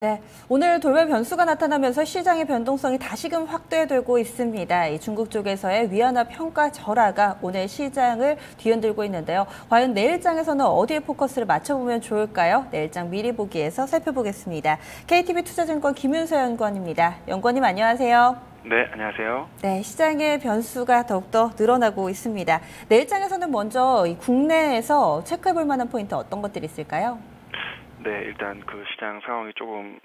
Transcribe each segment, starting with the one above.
네, 오늘 돌발 변수가 나타나면서 시장의 변동성이 다시금 확대되고 있습니다. 이 중국 쪽에서의 위안화 평가 절하가 오늘 시장을 뒤흔들고 있는데요. 과연 내일장에서는 어디에 포커스를 맞춰보면 좋을까요? 내일장 미리 보기에서 살펴보겠습니다. KTB 투자증권 김윤서 연구원입니다. 연구원님 안녕하세요. 네, 안녕하세요. 네, 시장의 변수가 더욱더 늘어나고 있습니다. 내일장에서는 먼저 이 국내에서 체크해볼 만한 포인트 어떤 것들이 있을까요? 네, 일단 그 시장 상황이 조금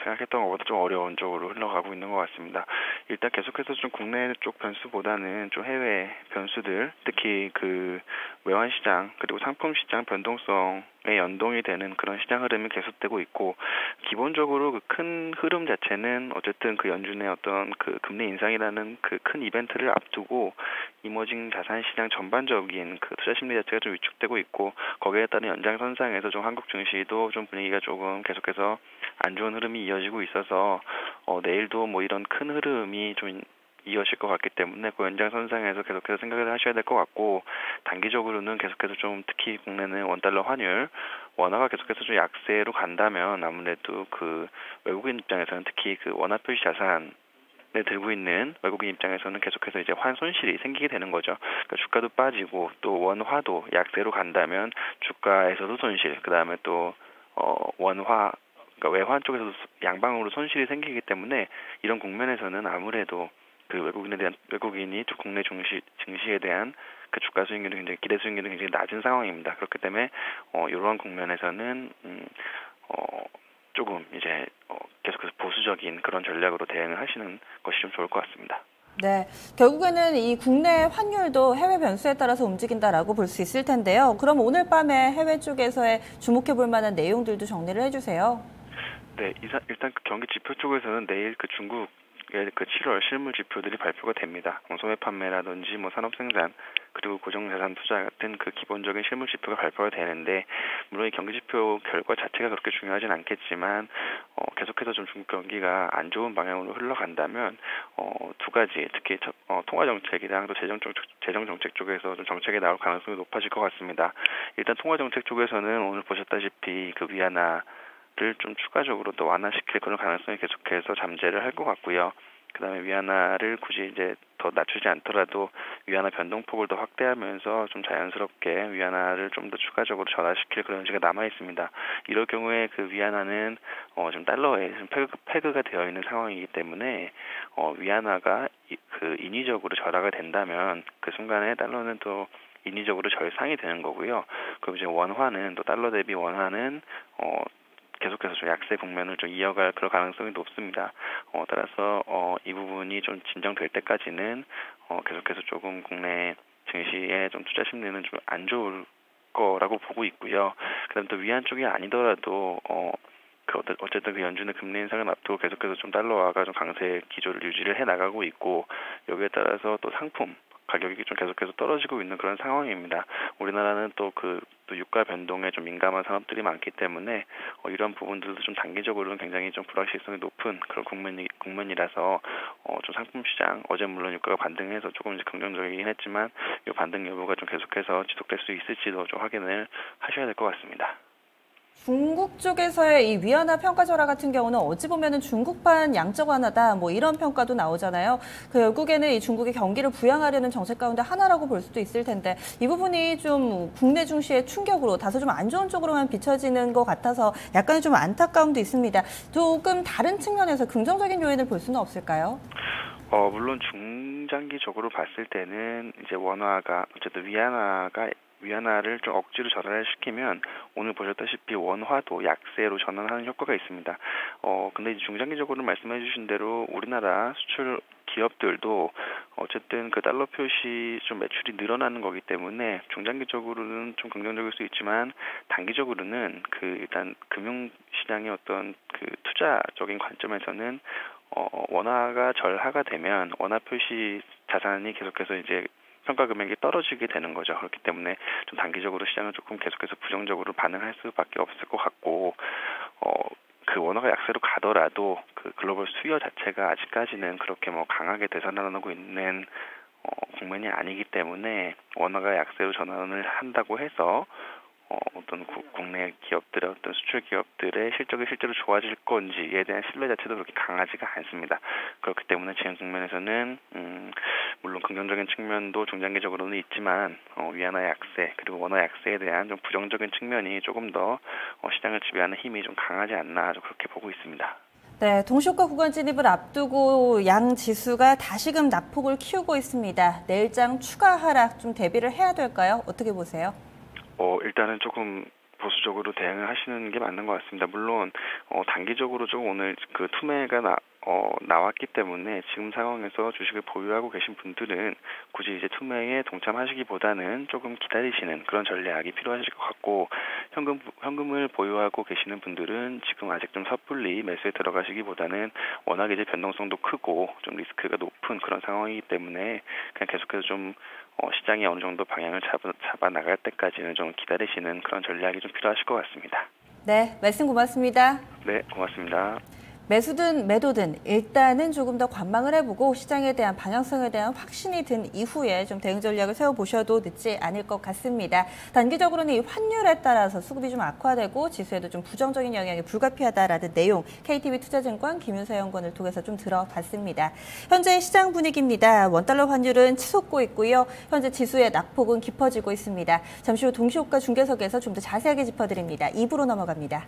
생각했던 것보다 좀 어려운 쪽으로 흘러가고 있는 것 같습니다. 일단 계속해서 좀 국내 쪽 변수보다는 좀 해외 변수들, 특히 그 외환 시장 그리고 상품 시장 변동성에 연동이 되는 그런 시장 흐름이 계속되고 있고, 기본적으로 그 큰 흐름 자체는 어쨌든 그 연준의 어떤 그 금리 인상이라는 그 큰 이벤트를 앞두고 이머징 자산 시장 전반적인 그 투자 심리 자체가 좀 위축되고 있고, 거기에 따른 연장선상에서 좀 한국 증시도 좀 분위기가 조금 계속해서 안 좋은 흐름이 이어지고 있어서 내일도 뭐 이런 큰 흐름이 좀 이어질 것 같기 때문에 그 연장선상에서 계속해서 생각을 하셔야 될 것 같고, 단기적으로는 계속해서 좀 특히 국내는 원달러 환율, 원화가 계속해서 좀 약세로 간다면 아무래도 그 외국인 입장에서는 특히 그 원화 표시 자산 들고 있는 외국인 입장에서는 계속해서 이제 환 손실이 생기게 되는 거죠. 그러니까 주가도 빠지고 또 원화도 약세로 간다면 주가에서도 손실, 그 다음에 또 원화 그러니까 외환 쪽에서도 양방으로 손실이 생기기 때문에 이런 국면에서는 아무래도 그 외국인이 또 국내 증시에 대한 그 주가 수익률이 굉장히 기대 수익률이 굉장히 낮은 상황입니다. 그렇기 때문에 이러한 국면에서는 조금 이제 계속해서 보수적인 그런 전략으로 대응을 하시는 것이 좀 좋을 것 같습니다. 네, 결국에는 이 국내 환율도 해외 변수에 따라서 움직인다라고 볼 수 있을 텐데요. 그럼 오늘 밤에 해외 쪽에서의 주목해 볼 만한 내용들도 정리를 해주세요. 네, 일단 그 경기 지표 쪽에서는 내일 그 중국의 그 7월 실물 지표들이 발표가 됩니다. 소매 판매라든지 뭐 산업 생산 그리고 고정자산 투자 같은 그 기본적인 실물 지표가 발표가 되는데, 물론 이 경기 지표 결과 자체가 그렇게 중요하진 않겠지만 계속해서 좀 중국 경기가 안 좋은 방향으로 흘러간다면 두 가지, 특히 통화 정책이랑 또 재정 정책 쪽에서 좀 정책이 나올 가능성이 높아질 것 같습니다. 일단 통화 정책 쪽에서는 오늘 보셨다시피 그 위안화를 좀 추가적으로 또 완화시킬 그런 가능성이 계속해서 잠재를 할 것 같고요. 그다음에 위안화를 굳이 이제 더 낮추지 않더라도 위안화 변동폭을 더 확대하면서 좀 자연스럽게 위안화를 좀 더 추가적으로 전환시킬 그런 여지가 남아 있습니다. 이럴 경우에 그 위안화는 좀 달러에 좀 페그가 되어 있는 상황이기 때문에 위안화가 그 인위적으로 절하가 된다면 그 순간에 달러는 또 인위적으로 절상이 되는 거고요. 그럼 이제 원화는 또 달러 대비 원화는 계속해서 좀 약세 국면을 좀 이어갈 그런 가능성이 높습니다. 따라서 이 부분이 좀 진정될 때까지는 계속해서 조금 국내 증시의 좀 투자 심리는 좀 안 좋을 거라고 보고 있고요. 그다음 또 위안 쪽이 아니더라도 어쨌든 그 연준의 금리 인상을 앞두고 계속해서 좀 달러화가 좀 강세 기조를 유지를 해 나가고 있고, 여기에 따라서 또 상품 가격이 좀 계속해서 떨어지고 있는 그런 상황입니다. 우리나라는 또 유가 변동에 좀 민감한 산업들이 많기 때문에 이런 부분들도 좀 단기적으로는 굉장히 좀 불확실성이 높은 그런 국면이라서 좀 상품 시장, 어제 물론 유가가 반등해서 조금 이제 긍정적이긴 했지만 이 반등 여부가 좀 계속해서 지속될 수 있을지도 좀 확인을 하셔야 될 것 같습니다. 중국 쪽에서의 이 위안화 평가 절하 같은 경우는 어찌 보면은 중국판 양적 완화다 뭐 이런 평가도 나오잖아요. 그 결국에는 이 중국의 경기를 부양하려는 정책 가운데 하나라고 볼 수도 있을 텐데, 이 부분이 좀 국내 증시의 충격으로 다소 좀 안 좋은 쪽으로만 비춰지는 것 같아서 약간의 좀 안타까움도 있습니다. 조금 다른 측면에서 긍정적인 요인을 볼 수는 없을까요? 물론 중장기적으로 봤을 때는 이제 원화가 어쨌든 위안화를 좀 억지로 절하를 시키면 오늘 보셨다시피 원화도 약세로 전환하는 효과가 있습니다. 근데 이제 중장기적으로 말씀해 주신 대로 우리나라 수출 기업들도 어쨌든 그 달러 표시 좀 매출이 늘어나는 거기 때문에 중장기적으로는 좀 긍정적일 수 있지만, 단기적으로는 그 일단 금융시장의 어떤 그 투자적인 관점에서는 원화가 절하가 되면 원화 표시 자산이 계속해서 이제 평가 금액이 떨어지게 되는 거죠. 그렇기 때문에 좀 단기적으로 시장은 조금 계속해서 부정적으로 반응할 수밖에 없을 것 같고, 그 원화가 약세로 가더라도 그 글로벌 수요 자체가 아직까지는 그렇게 뭐 강하게 되살아나고 있는 국면이 아니기 때문에 원화가 약세로 전환을 한다고 해서 어떤 국내 기업들의 어떤 수출 기업들의 실적이 실제로 좋아질 건지에 대한 신뢰 자체도 그렇게 강하지가 않습니다. 그렇기 때문에 지금 국면에서는 물론 긍정적인 측면도 중장기적으로는 있지만 위안화 약세 그리고 원화 약세에 대한 좀 부정적인 측면이 조금 더 시장을 지배하는 힘이 좀 강하지 않나 그렇게 보고 있습니다. 네, 동시효과 구간 진입을 앞두고 양 지수가 다시금 낙폭을 키우고 있습니다. 내일장 추가 하락 좀 대비를 해야 될까요? 어떻게 보세요? 일단은 조금 보수적으로 대응을 하시는 게 맞는 것 같습니다. 물론 단기적으로 좀 오늘 그 투매가 나왔기 때문에 지금 상황에서 주식을 보유하고 계신 분들은 굳이 이제 투매에 동참하시기보다는 조금 기다리시는 그런 전략이 필요하실 것 같고 현금을 보유하고 계시는 분들은 지금 아직 좀 섣불리 매수에 들어가시기보다는 워낙 이제 변동성도 크고 좀 리스크가 높은 그런 상황이기 때문에 그냥 계속해서 좀 시장이 어느 정도 방향을 잡아 나갈 때까지는 좀 기다리시는 그런 전략이 좀 필요하실 것 같습니다. 네, 말씀 고맙습니다. 네, 고맙습니다. 매수든 매도든 일단은 조금 더 관망을 해보고 시장에 대한 방향성에 대한 확신이 든 이후에 좀 대응 전략을 세워보셔도 늦지 않을 것 같습니다. 단기적으로는 이 환율에 따라서 수급이 좀 악화되고 지수에도 좀 부정적인 영향이 불가피하다라는 내용 KTB투자증권 김윤서 연구원을 통해서 좀 들어봤습니다. 현재 시장 분위기입니다. 원달러 환율은 치솟고 있고요. 현재 지수의 낙폭은 깊어지고 있습니다. 잠시 후 동시효과 중계석에서 좀 더 자세하게 짚어드립니다. 2부로 넘어갑니다.